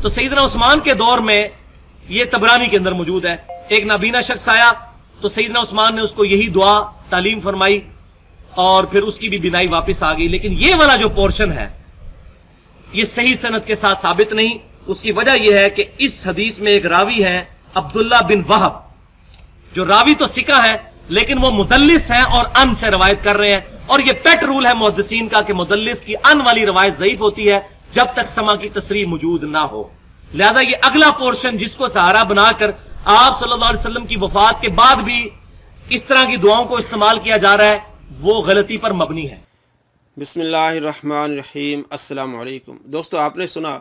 तो सैयदना उस्मान के दौर में ये तबरानी के अंदर मौजूद है, एक नाबीना शख्स आया तो सैयदना उस्मान ने उसको यही दुआ तालीम फरमाई और फिर उसकी भी बिनाई वापस आ गई। लेकिन ये वाला जो पोर्शन है ये सही सनद के साथ साबित नहीं। उसकी वजह यह है कि इस हदीस में एक रावी है अब्दुल्ला बिन वहब, जो रावी तो सिका है लेकिन वो मुदल्लिस है और अन से रवायत कर रहे हैं। और ये पेट रूल है मुहद्दिसीन का कि मुदल्लिस की अन वाली रवायत ज़ईफ होती है जब तक समा की तसरीह मौजूद ना हो। लिहाजा ये अगला पोर्शन जिसको सहारा बनाकर आप सल्लल्लाहु अलैहि वसल्लम की वफात के बाद भी इस तरह की दुआओं को इस्तेमाल किया जा रहा है, वो गलती पर मबनी है। बिस्मिल्लाहिर्रहमानिर्रहीम। अस्सलाम वालेकुम दोस्तों, आपने सुना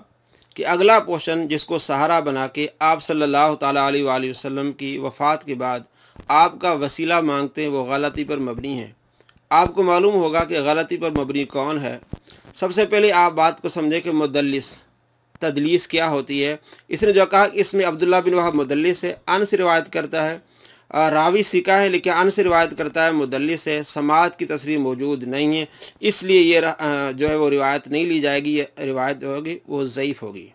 कि अगला पोर्शन जिसको सहारा बना के आप सल्लल्लाहु ताला अलैहि वसल्लम की वफ़ात के बाद आपका वसीला मांगते हैं वो गलती पर मबनी है। आपको मालूम होगा कि गलती पर मबनी कौन है। सबसे पहले आप बात को समझें कि मुदल्लिस तदलीस क्या होती है। इसने जो कहा इसमें अब्दुल्ला बिन वहब मुदल्लिस है, अन से रिवायत करता है, रावी सिका है लेकिन अन से रिवायत करता है, मुदल्लिस है, समात की तस्रीह मौजूद नहीं है, इसलिए ये जो है वो रिवायत नहीं ली जाएगी, ये रिवायत जो होगी वो ज़ईफ़ होगी।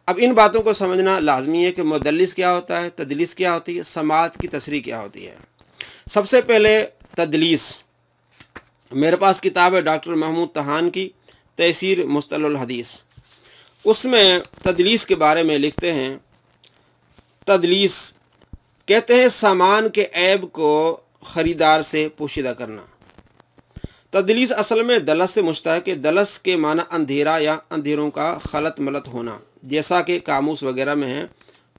अब इन बातों को समझना लाजमी है कि मुदल्लिस क्या होता है, तदलीस क्या होती है, समात की तस्रीह क्या होती है। सबसे पहले तदलीस, मेरे पास किताब है डॉक्टर महमूद तहान की तैसीर मुस्तलहुल हदीस, उसमें तदलीस के बारे में लिखते हैं। तदलीस कहते हैं सामान के ऐब को ख़रीदार से पोशीदा करना। तदलीस असल में दलस से मुश्तक़ है। दलस के माना अंधेरा या अंधेरों का खलत मलत होना, जैसा कि कामूस वगैरह में है।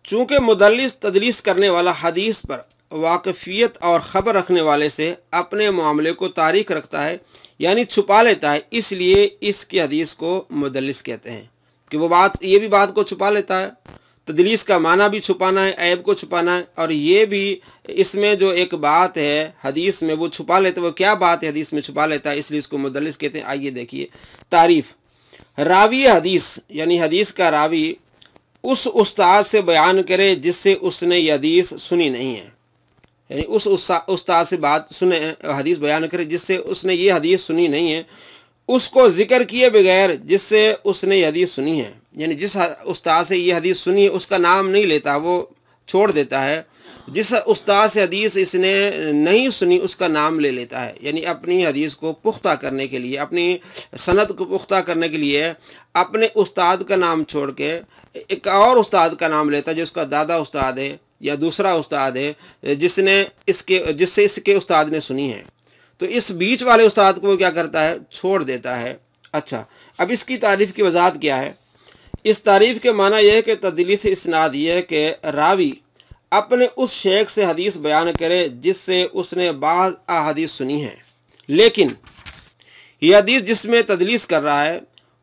चूँकि मुदल्लिस तदलीस करने वाला हदीस पर वाकफ़ियत और ख़बर रखने वाले से अपने मामले को तारीख रखता है यानी छुपा लेता है, इसलिए इसकी हदीस को मुदल्लिस कहते हैं कि वो बात ये भी बात को छुपा लेता है। तदलीस का माना भी छुपाना है, ऐब को छुपाना है, और ये भी इसमें जो एक बात है हदीस में वो छुपा लेता है। वो क्या बात है हदीस में छुपा लेता है, इसलिए इसको मुदल्लिस कहते हैं। आइए देखिए तारीफ़। रावी हदीस यानी हदीस का रावी उस उस्ताद से बयान करे जिससे उसने ये हदीस सुनी नहीं है, यानी उस उस्ताद से बात सुने हदीस बयान करे जिससे उसने ये हदीस सुनी नहीं है, उसको ज़िक्र किए बगैर जिससे उसने ये हदीस सुनी है, यानी जिस उस्ताद से ये हदीस सुनी है उसका नाम नहीं लेता, वो छोड़ देता है। जिस उस्ताद से हदीस इसने नहीं सुनी उसका नाम ले लेता है, यानी अपनी हदीस को पुख्ता करने के लिए, अपनी सनद को पुख्ता करने के लिए अपने उस्ताद का नाम छोड़ के एक और उस्ताद का नाम लेता है, जिसका दादा उस्ताद है या दूसरा उस्ताद है जिससे इसके उस्ताद ने सुनी है। तो इस बीच वाले उस्ताद को वो क्या करता है, छोड़ देता है। अच्छा, अब इसकी तारीफ़ की वजाहत क्या है। इस तारीफ़ के माना यह है कि तदलीस इस्नाद यह है कि रावी अपने उस शेख से हदीस बयान करे जिससे उसने बाज़ अहादीस सुनी है, लेकिन यह हदीस जिसमें तदलीस कर रहा है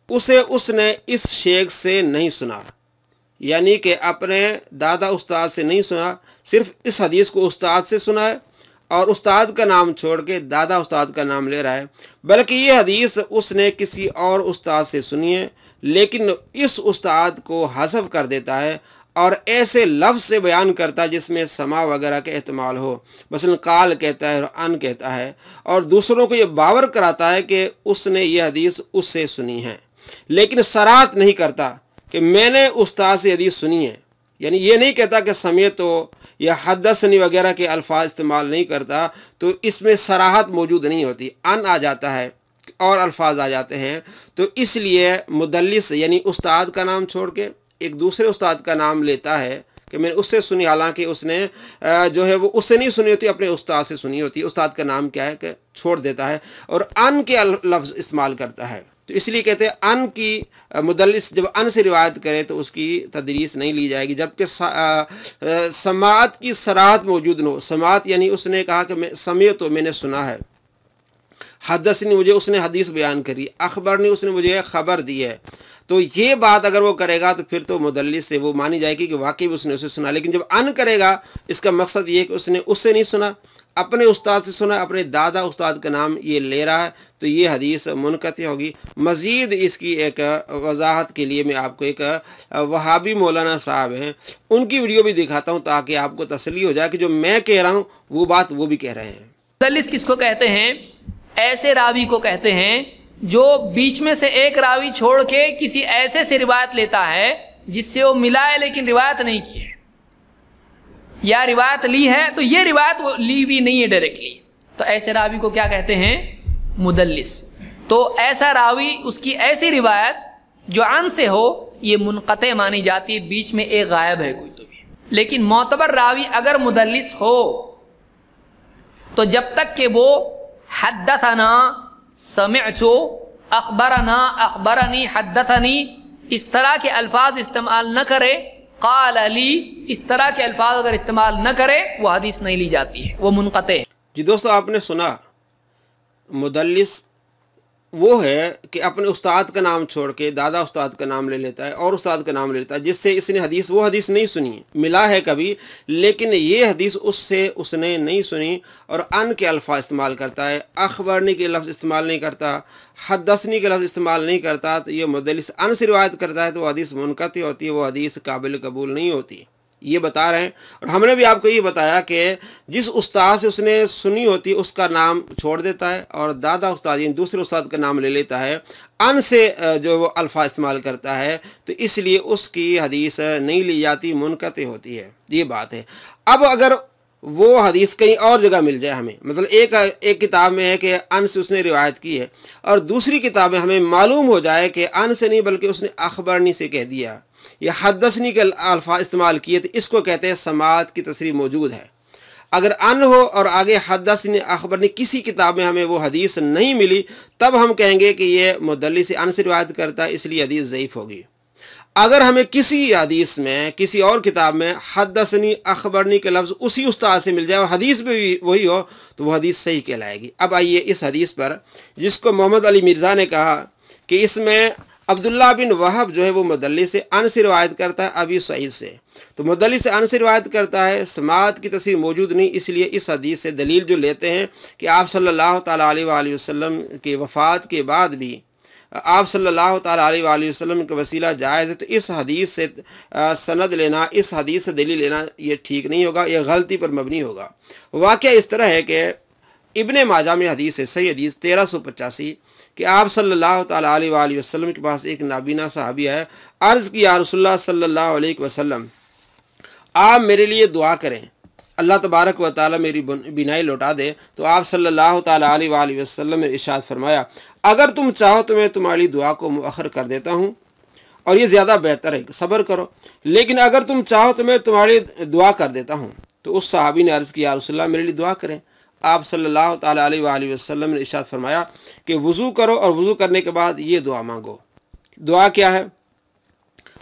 उसे उसने इस शेख से नहीं सुना, यानी कि अपने दादा उस्ताद से नहीं सुना, सिर्फ इस हदीस को उस्ताद से सुना है और उस्ताद का नाम छोड़ के दादा उस्ताद का नाम ले रहा है। बल्कि ये हदीस उसने किसी और उस्ताद से सुनी है लेकिन इस उस्ताद को हज़फ कर देता है और ऐसे लफ्ज़ से बयान करता है जिसमें समा वगैरह के एहतमाल हो, मसलन काल कहता है और अन कहता है, और दूसरों को ये बावर कराता है कि उसने ये हदीस उससे सुनी है, लेकिन सराहत नहीं करता कि मैंने उस्ताद से हदीस सुनी है। यानी ये नहीं कहता कि समेत तो या हदसनी वगैरह के अल्फाज इस्तेमाल नहीं करता, तो इसमें सराहत मौजूद नहीं होती, अन आ जाता है और अल्फाज आ जाते हैं। तो इसलिए मुदल्लिस यानी उस्ताद का नाम छोड़ के एक दूसरे उस्ताद का नाम लेता है कि मैंने उससे सुनी, हालांकि उसने जो है वो उससे नहीं सुनी होती, अपने उस्ताद से सुनी होती। उस्ताद का नाम क्या है कि छोड़ देता है और अन के लफ्ज़ इस्तेमाल करता है। तो इसलिए कहते हैं अन की मुदल्लिस जब अन से रिवायत करे तो उसकी तदरीस नहीं ली जाएगी, जबकि समात की सराहत मौजूद न हो। समात यानी उसने कहा कि मैं समय तो मैंने सुना है, हदसनी मुझे उसने हदीस बयान करी, अखबरनी उसने मुझे खबर दी है। तो ये बात अगर वो करेगा तो फिर तो मुदल्लिस से वो मानी जाएगी कि वाकई उसने उसे सुना। लेकिन जब अन करेगा इसका मकसद ये कि उसने उससे नहीं सुना, अपने उस्ताद से सुना, अपने दादा उस्ताद का नाम ये ले रहा है, तो ये हदीस मुनक़ती होगी। मज़ीद इसकी एक वजाहत के लिए मैं आपको एक वहाबी मौलाना साहब हैं उनकी वीडियो भी दिखाता हूँ ताकि आपको तसल्ली हो जाए कि जो मैं कह रहा हूँ वो बात वो भी कह रहे हैं। मुदल्लिस किसको कहते हैं? ऐसे रावी को कहते हैं जो बीच में से एक रावी छोड़ के किसी ऐसे से रिवायत लेता है جس سے وہ ملا ہے لیکن روایت نہیں کی ہے، یا روایت لی ہے تو یہ روایت وہ لی بھی نہیں ہے ڈائریکٹلی، تو ایسے راوی کو کیا کہتے ہیں؟ مدلس۔ تو ایسا راوی، اس کی ایسی روایت جو عن سے ہو، یہ منقطع مانی جاتی ہے، بیچ میں ایک غائب ہے کوئی تو بھی۔ لیکن معتبر راوی اگر مدلس ہو تو جب تک کہ وہ حدثنا، سمعت، اخبرنا، اخبرنی، حدثنی اس طرح کے الفاظ استعمال نہ کرے، قال علی اس طرح کے الفاظ اگر استعمال نہ کرے، وہ حدیث نہیں لی جاتی ہے، وہ منقطع ہے۔ جی دوستو، آپ نے سنا مدلس وہ ہے کہ اپنے استاد کا نام چھوڑ کے دادا استاد کا نام لے لیتا ہے اور استاد کا نام لے لیتا ہے، جس سے اس نے حدیث وہ حدیث نہیں سنی ہے، ملا ہے کبھی لیکن یہ حدیث اس نے نہیں سنی، اور ان کے الفاظ استعمال کرتا ہے، اخبرنی کے لفظ استعمال نہیں کرتا، حدثنی کے لفظ استعمال نہیں کرتا، تو یہ مدلس ان سے روایت کرتا ہے، تو وہ حدیث منقطع ہوتی ہے، وہ حدیث قابل قبول نہیں ہوتی، یہ بتا رہے ہیں۔ اور ہم نے بھی آپ کو یہ بتایا کہ جس استاد سے اس نے سنی ہوتی ہے اس کا نام چھوڑ دیتا ہے، اور دادا استاد یعنی دوسرے استاد کا نام لے لیتا ہے، ان سے جو وہ الفاظ استعمال کرتا ہے، تو اس لیے اس کی حدیث نہیں لی جاتی، منقطع ہوتی ہے، یہ بات ہے۔ اب اگر وہ حدیث کہیں اور جگہ مل جائے ہمیں، مطلب ایک کتاب میں ہے کہ ان سے اس نے روایت کی ہے، اور دوسری کتاب میں ہمیں معلوم ہو جائے کہ ان سے نہیں بلکہ اس نے اخبرنی سے کہہ دیا یا حدثنی کے الفاظ استعمال کیے، تو اس کو کہتے ہیں سماعت کی تصریح موجود ہے۔ اگر ان ہو اور آگے حدثنی، اخبرنی کسی کتاب میں ہمیں وہ حدیث نہیں ملی، تب ہم کہیں گے کہ یہ مدلس ان سے روایت کرتا ہے، اس لیے حدیث ضعیف ہوگی۔ اگر ہمیں کسی حدیث میں، کسی اور کتاب میں حدثنی، اخبرنی کے لفظ اسی استاد سے مل جائے اور حدیث بھی وہی ہو، تو وہ حدیث صحیح کہلائے گی۔ اب آئیے اس حدیث پر، جس کو محمد علی مرزا نے کہا کہ اس میں عبداللہ بن وہب جو ہے وہ مدلس سے ان سے روایت کرتا ہے ابی سعید سے، تو مدلس سے ان سے روایت کرتا ہے، سماعت کی تصریح موجود نہیں، اس لیے اس حدیث سے دلیل جو لیتے ہیں کہ آپ صلی اللہ تعالیٰ علیہ وآلہ وسلم کی وفات کے بعد بھی آپ صلی اللہ تعالیٰ علیہ وآلہ وسلم کا وسیلہ جائز ہے، تو اس حدیث سے سند لینا، اس حدیث سے دلیل لینا یہ ٹھیک نہیں ہوگا، یہ غلطی پر مبنی ہوگا۔ واقعہ اس طرح ہے کہ ابن ماجہ میں حدیث ہے، صحیح حدیث 1385، کہ آپ صلی اللہ تعالیٰ علیہ وآلہ وسلم کے پاس ایک نابینا صحابی ہے، عرض کی یا رسول اللہ صلی اللہ علیہ وسلم آپ میرے لیے دعا کریں، اللہ تبارک و تعالیٰ میری بینائی لوٹا دے۔ تو آپ صلی اللہ تعالیٰ علیہ وآلہ وسلم نے ارشاد فرمایا، اگر تم چاہو تو میں تمہاری دعا کو مؤخر کر دیتا ہوں، اور یہ زیادہ بہتر ہے، صبر کرو، لیکن اگر تم چاہو تو میں تمہاری دعا کر دیتا ہوں۔ تو اس صحابی نے عرض کیا یا رسول اللہ میرے لیے دعا کریں۔ آپ صلی اللہ تعالیٰ علیہ وآلہ وسلم نے ارشاد فرمایا کہ وضو کرو، اور وضو کرنے کے بعد یہ دعا مانگو۔ دعا کیا ہے؟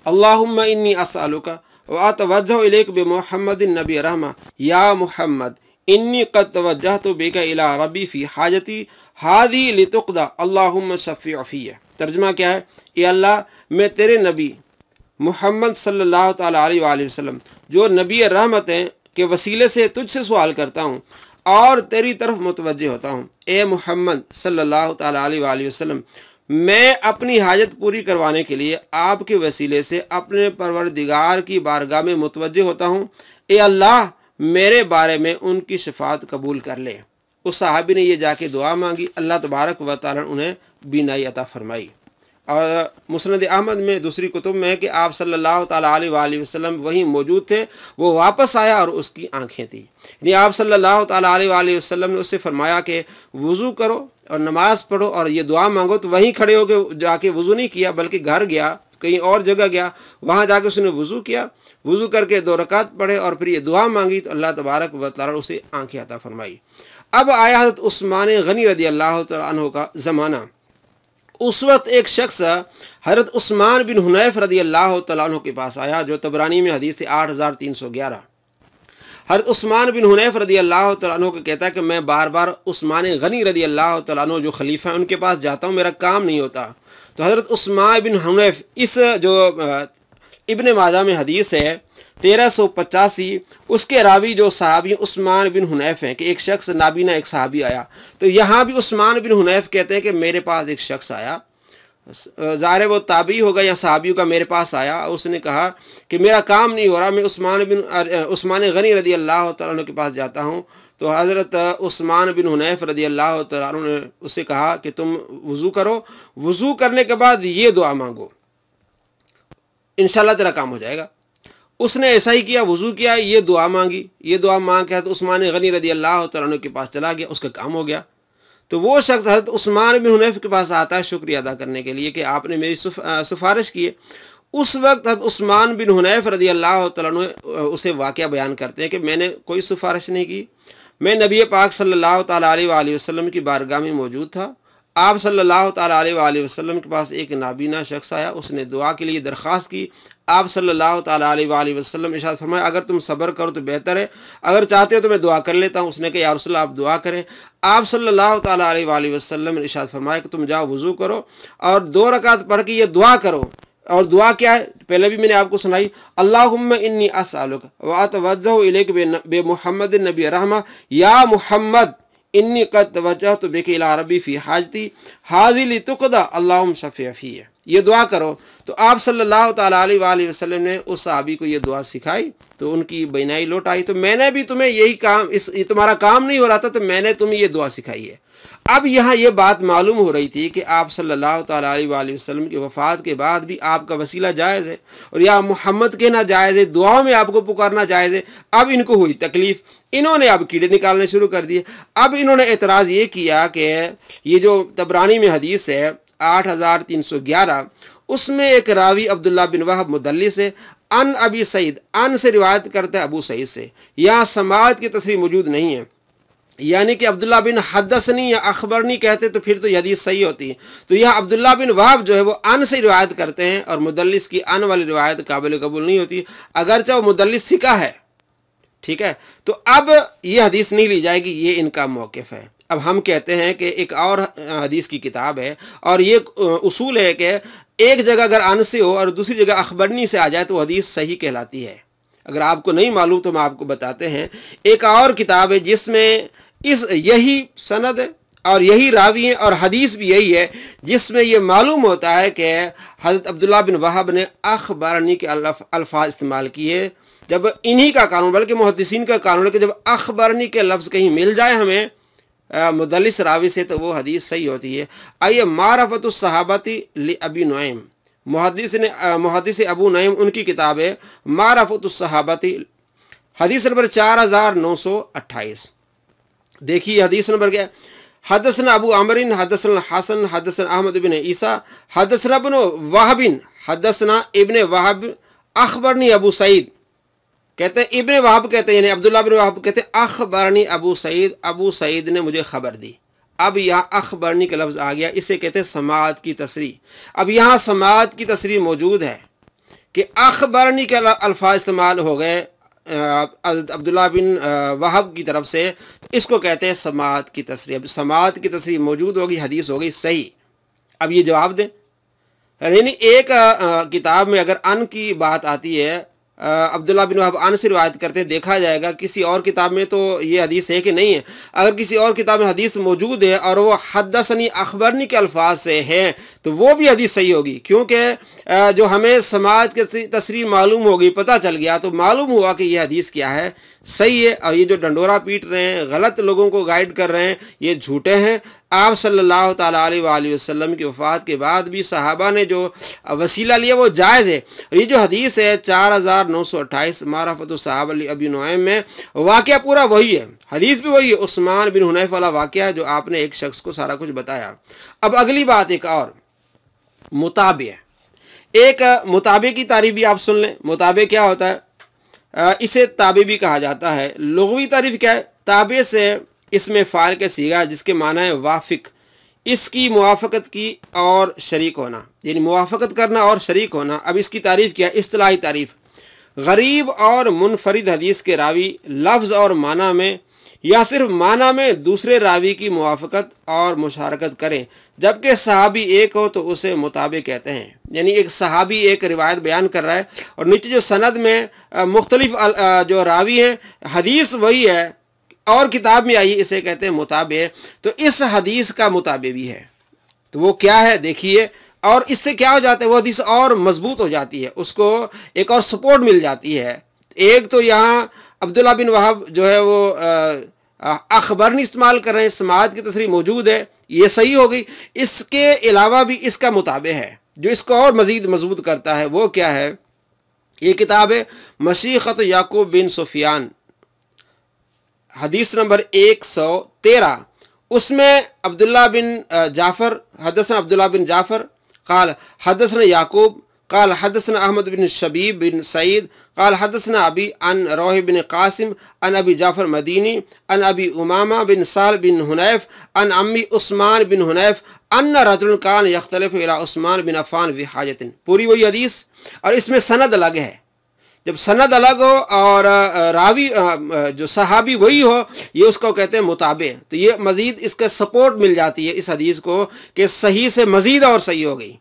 اللہم انی اسألک واتوجہ الیک بمحمد النبی رحمہ، یا محمد انی قد توجہت بک الی ربی فی حاجتی ہادی لتقضی اللہم شفیع فیہ۔ ترجمہ کیا ہے؟ اے اللہ، میں تیرے نبی محمد صلی اللہ تعالیٰ علیہ وآلہ وسلم جو نبی رحمت ہیں کے وسیلے سے تجھ سے سوال کرتا ہوں اور تیری طرف متوجہ ہوتا ہوں۔ اے محمد صلی اللہ تعالیٰ علیہ وآلہ وسلم، میں اپنی حاجت پوری کروانے کے لیے آپ کے وسیلے سے اپنے پروردگار کی بارگاہ میں متوجہ ہوتا ہوں، اے اللہ میرے بارے میں ان کی شفاعت قبول کر لے۔ اس صحابی نے یہ جا کے دعا مانگی، اللہ تبارک و تعالیٰ نے انہیں بینائی عطا فرمائی۔ اور مسند احمد میں دوسری کتب میں ہے کہ آپ صلی اللہ تعالیٰ علیہ وآلہ وسلم وہیں موجود تھے، وہ واپس آیا اور اس کی آنکھیں تھیں، یعنی آپ صلی اللہ تعالیٰ علیہ وآلہ وسلم نے اس سے فرمایا کہ وضو کرو اور نماز پڑھو اور یہ دعا مانگو، تو وہیں کھڑے ہو کے جا کے وضو نہیں کیا بلکہ گھر گیا، کہیں اور جگہ گیا، وہاں جا کے اس نے وضو کیا، وضو کر کے 2 رکعت پڑھے اور پھر یہ دعا مانگی، تو اللہ تبارک و تعالیٰ نے اسے آنکھیں عطا فرمائی۔ اب آیا حضرت عثمان غنی رضی اللہ تعالیٰ عنہ کا زمانہ۔ اس وقت ایک شخص حضرت عثمان بن حنیف رضی اللہ تعالیٰ عنہ کے پاس آیا، جو طبرانی میں حدیث 8311۔ حضرت عثمان بن حنیف رضی اللہ تعالیٰ عنہ کو کہتا ہے کہ میں بار بار عثمان غنی رضی اللہ تعالیٰ عنہ جو خلیفہ ہیں ان کے پاس جاتا ہوں، میرا کام نہیں ہوتا۔ تو حضرت عثمان بن حنیف، اس جو ابن ماجہ میں حدیث ہے 1385، اس کے راوی جو صحابی عثمان بن حنیف ہیں کہ ایک شخص نابینا ایک صحابی آیا، تو یہاں بھی عثمان بن حنیف کہتے ہیں کہ میرے پاس ایک شخص آیا، ظاہر وہ تابعی ہوگا یا صحابیوں کا، میرے پاس آیا، اس نے کہا کہ میرا کام نہیں ہو رہا، میں عثمان غنی رضی اللہ تعالیٰ عنہ کے پاس جاتا ہوں۔ تو حضرت عثمان بن حنیف رضی اللہ تعالیٰ عنہ نے اس سے کہا کہ تم وضو کرو، وضو کرنے کے بعد یہ دعا مانگو، इंशाल्लाह तेरा काम हो जाएगा। उसने ऐसा ही किया, वज़ू किया, ये दुआ मांगी, ये दुआ मांग के तो उस्मान गनी रज़ी अल्लाह तआला अन्हु के पास चला गया, उसका काम हो गया। तो वो शख्स हज़रत उस्मान बिन हुनैफ के पास आता है शुक्रिया अदा करने के लिए कि आपने मेरी सिफारिश की है। उस वक्त हज़रत उस्मान बिन हुनैफ रज़ी अल्लाह तआला अन्हु उसे वाक़या बयान करते हैं कि मैंने कोई सिफारिश नहीं की, मैं नबी पाक सल्लल्लाहु ताला अलैहि वसल्लम की बारगाह में मौजूद था। आप सल्लल्लाहु ताला अलैहि वसल्लम के पास एक नाबीना शख्स आया, उसने दुआ के लिए दरख्वास्त की। आप सल्लल्लाहु ताला अलैहि वसल्लम इरशाद फरमाया अगर तुम सब्र करो तो बेहतर है, अगर चाहते हो तो मैं दुआ कर लेता हूँ। उसने कहा या रसूल आप दुआ करें। आप सल्लल्लाहु ताला अलैहि वसल्लम ने इरशाद फरमाया कि तुम जाओ वज़ू करो और 2 रकात पढ़ के ये दुआ करो। और दुआ क्या है, पहले भी मैंने आपको सुनाई, अल्लाहुम्मा इन्नी अस्अलुका व अतवज्जहु इलैका बे मुहम्मदिन नबी रहमा या मुहम्मद इन्नी क़द तवज्जहतु बिका इला रब्बी फ़ी हाजती हाज़ी लितुक़दा अल्लाहुम्मा शफ़ी फ़ी। ये दुआ करो। तो आप सल्लल्लाहु ताला अलैहि वसल्लम ने उस सहाबी को ये दुआ सिखाई तो उनकी बीनाई लौट आई। तो मैंने भी तुम्हें यही काम, ये तुम्हारा काम नहीं हो रहा था तो मैंने तुम्हें ये दुआ सिखाई है। अब यहाँ ये बात मालूम हो रही थी कि आप सल्लल्लाहु ताला अलैहि वसल्लम की वफ़ात के बाद भी आपका वसीला जायज़ है और या मोहम्मद कहना जायज़ है, दुआओं में आपको पुकारना जायज़ है। अब इनको हुई तकलीफ़, इन्होंने अब कीड़े निकालने शुरू कर दिए। अब इन्होंने एतराज़ ये किया कि ये जो तबरानी में हदीस है 8311, उसमें एक रावी अब्दुल्ला बिन वहब मुदल्लिस है, अन अबी सईद, अन से रिवायत करते हैं अबू सईद से। यहाँ समाअत की तस्रीह मौजूद नहीं है, यानी कि अब्दुल्ला बिन हदसनी या अखबरनी कहते तो फिर तो ये हदीस सही होती है। तो यह अब्दुल्ला बिन वहब जो है वो अन से रिवायत करते हैं और मुदल्लिस की अन वाली रिवायत काबिल कबूल नहीं होती, अगरचे वो मुदल्लिस सिका है। ठीक है, तो अब ये हदीस नहीं ली जाएगी, ये इनका मौक़िफ़ है। अब हम कहते हैं कि एक और हदीस की किताब है और ये उसूल है कि एक जगह अगर अन से हो और दूसरी जगह अखबरनी से आ जाए तो हदीस सही कहलाती है। अगर आपको नहीं मालूम तो हम आपको बताते हैं, एक और किताब है जिसमें यही सनद है और यही रावी है और हदीस भी यही है, जिसमें यह मालूम होता है कि हज़रत अब्दुल्ला बिन वहब ने अखबरनी के अल्फाज इस्तेमाल किए। जब इन्हीं का कानून, बल्कि मुहद्दिसीन का कानून है कि जब अखबरनी के लफ्ज़ कहीं मिल जाए हमें मुदल्लिस रावी से तो वो हदीस सही होती है। आइए मारफतुस सहाबती लि अबी नुऐम, मुहद्दिस अबू नईम, उनकी किताब है मारफतुस सहाबती, हदीस नंबर 4928। देखिए हदीस नंबर क्या है, हदसना अबू अमरिन हदसना हसन हदसना अहमद इब्न ईसा हदसना इब्न वहबिन हदसना इब्न वहब अखबरनी अबू सईद, कहते हैं इब्न वहब कहते हैं यानी अब्दुल्ला बिन वहब कहते हैं अखबरनी अबू सईद, अबू सईद ने मुझे खबर दी। अब यहाँ अखबरनी का लफ्ज़ आ गया, इसे कहते हैं समाअत की तस्रीह। अब यहाँ समाअत की तस्रीह मौजूद है कि अखबरनी के अल्फाज इस्तेमाल हो गए अब्दुल्ला बिन वहब की तरफ से, तो इसको कहते हैं समाअत की तस्रीह। अब समाअत की तस्रीह मौजूद होगी, हदीस हो गई सही। अब ये जवाब दें, यानी एक किताब में अगर अन की बात आती है, अब्दुल्ला बिन वहब अन से रिवायत करते हैं, देखा जाएगा किसी और किताब में तो ये हदीस है कि नहीं है। अगर किसी और किताब में हदीस मौजूद है और वो हदसनी अखबरनी के अल्फाज से है तो वो भी हदीस सही होगी, क्योंकि जो हमें समाअत की तस्रीह मालूम होगी, पता चल गया तो मालूम हुआ कि ये हदीस क्या है, सही है। और ये जो डंडोरा पीट रहे हैं, गलत लोगों को गाइड कर रहे हैं, ये झूठे हैं। आप सल्लल्लाहु ताला अलैहि वसल्लम की वफ़ात के बाद भी सहाबा ने जो वसीला लिया वो जायज़ है। और ये जो हदीस है 4928 मारफतुस सहाबा लि अबी नुऐम में, वाक़या पूरा वही है, हदीस भी वही है, उस्मान बिन हुनैफ वाला वाक़या जो आपने एक शख्स को सारा कुछ बताया। अब अगली बात एक और मुताबे, एक मुताबे की तारीफ भी आप सुन लें। मुताबे क्या होता है, इसे ताबे भी कहा जाता है। लुग़वी तारीफ क्या है, ताबे से इसमें फ़ाइल के सीगा जिसके माना है वाफिक, इसकी मुआफ़क़त की और शरीक होना, यानी मुआफ़क़त करना और शरीक होना। अब इसकी तारीफ़ क्या है, इस्तिलाही तारीफ़, गरीब और मुनफरिद हदीस के रावी लफ्ज़ और माना में या सिर्फ माना में दूसरे रावी की मुआफ़क़त और मुशारकत करें, जबकि सहाबी एक हो तो उसे मुताबे कहते हैं। यानी एक सहाबी एक रिवायत बयान कर रहा है और नीचे जो सनद में मुख्तलिफ जो रावी हैं, हदीस वही है और किताब में आई, इसे कहते हैं मुताबे। तो इस हदीस का मुताबे भी है, तो वो क्या है देखिए, और इससे क्या हो जाता है, वो हदीस और मजबूत हो जाती है, उसको एक और सपोर्ट मिल जाती है। एक तो यहाँ अब्दुल्ला बिन वहब जो है वो अखबरनी इस्तेमाल कर रहे हैं, समाअत की तस्रीह मौजूद है, ये सही हो गई। इसके अलावा भी इसका मुताबे है जो इसको और मज़ीद मजबूत करता है, वो क्या है, ये किताब है मशीखत याकूब बिन सुफियान, हदीस नंबर 113। उसमें अब्दुल्ला बिन जाफ़र हदसना अब्दुल्ला बिन जाफ़र क़ाल हदसना याकूब क़ाल हदसना अहमद बिन शबीब बिन सईद क़ाल हदसना अबी अन रोह बिन कासिम अन अबी जाफ़र मदीनी अन अबी उमामा बिन साल बिन हुनैफ अन अम्मी उस्मान बिन हुनैफ अन रजुल कान यख्तलिफ इला उस्मान बिन अफ़ान वी हाजतिन। पूरी वही हदीस और इसमें सनद अलग है। जब सनद अलग हो और रावी जो सहाबी वही हो, ये उसको कहते हैं मुताबे। तो ये मज़ीद इसका सपोर्ट मिल जाती है इस हदीस को कि सही से मज़ीद और सही हो गई।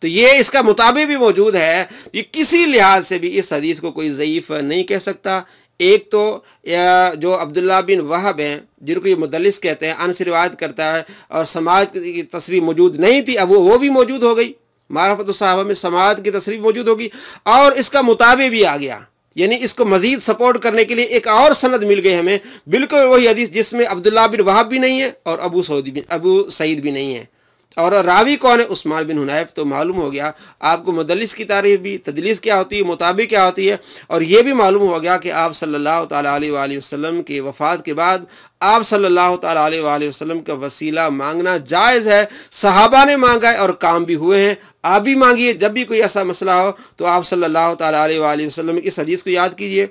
तो ये इसका मुताबे भी मौजूद है। ये किसी लिहाज से भी इस हदीस को कोई ज़ईफ़ नहीं कह सकता। एक तो जो अब्दुल्ला बिन वहब हैं जिनको ये मुदल्लिस कहते हैं, अन से रिवायत करता है और समाज की तस्रीह मौजूद नहीं थी, अब वो भी मौजूद हो गई। मारफत सहाबा में समाज की तस्रीह मौजूद होगी और इसका मुताबे भी आ गया, यानी इसको मजीद सपोर्ट करने के लिए एक और सनद मिल गई हमें, बिल्कुल वही हदीस जिसमें अब्दुल्ला बिन वहब भी नहीं है और अबू सईद भी नहीं है। और रावी कौन है? उस्मान बिन हुनैफ। तो मालूम हो गया आपको मुदल्लिस की तारीफ भी, तदलीस क्या होती है, मुताबिक क्या होती है, और ये भी मालूम हो गया कि आप सल्लल्लाहु ताला अलैहि वसल्लम के वफ़ात के बाद आप सल्लल्लाहु ताला अलैहि वसल्लम का वसीला मांगना जायज़ है। सहाबा ने मांगा है और काम भी हुए हैं, आप भी मांगिए। जब भी कोई ऐसा मसला हो तो आप सल्लल्लाहु ताला अलैहि वसल्लम इस हदीस को याद कीजिए।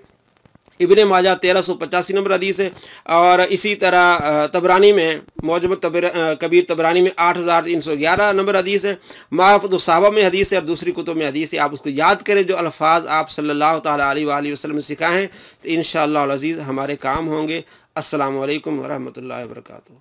इब्ने माजा 1385 नंबर हदीस है। और इसी तरह तबरानी में मौजम कबीर तबरानी में 8311 नंबर हदीस है। मारफत सहाबा में हदीस है और दूसरी कुतुब में हदीस है। आप उसको याद करें जो अल्फाज आप सल्लल्लाहु ताला अलैहि वसल्लम ने सिखाए हैं, तो इंशाअल्लाह अज़ीज़ हमारे काम होंगे। अस्सलामु अलैकुम व रहमतुल्लाहि व बरकातुहू।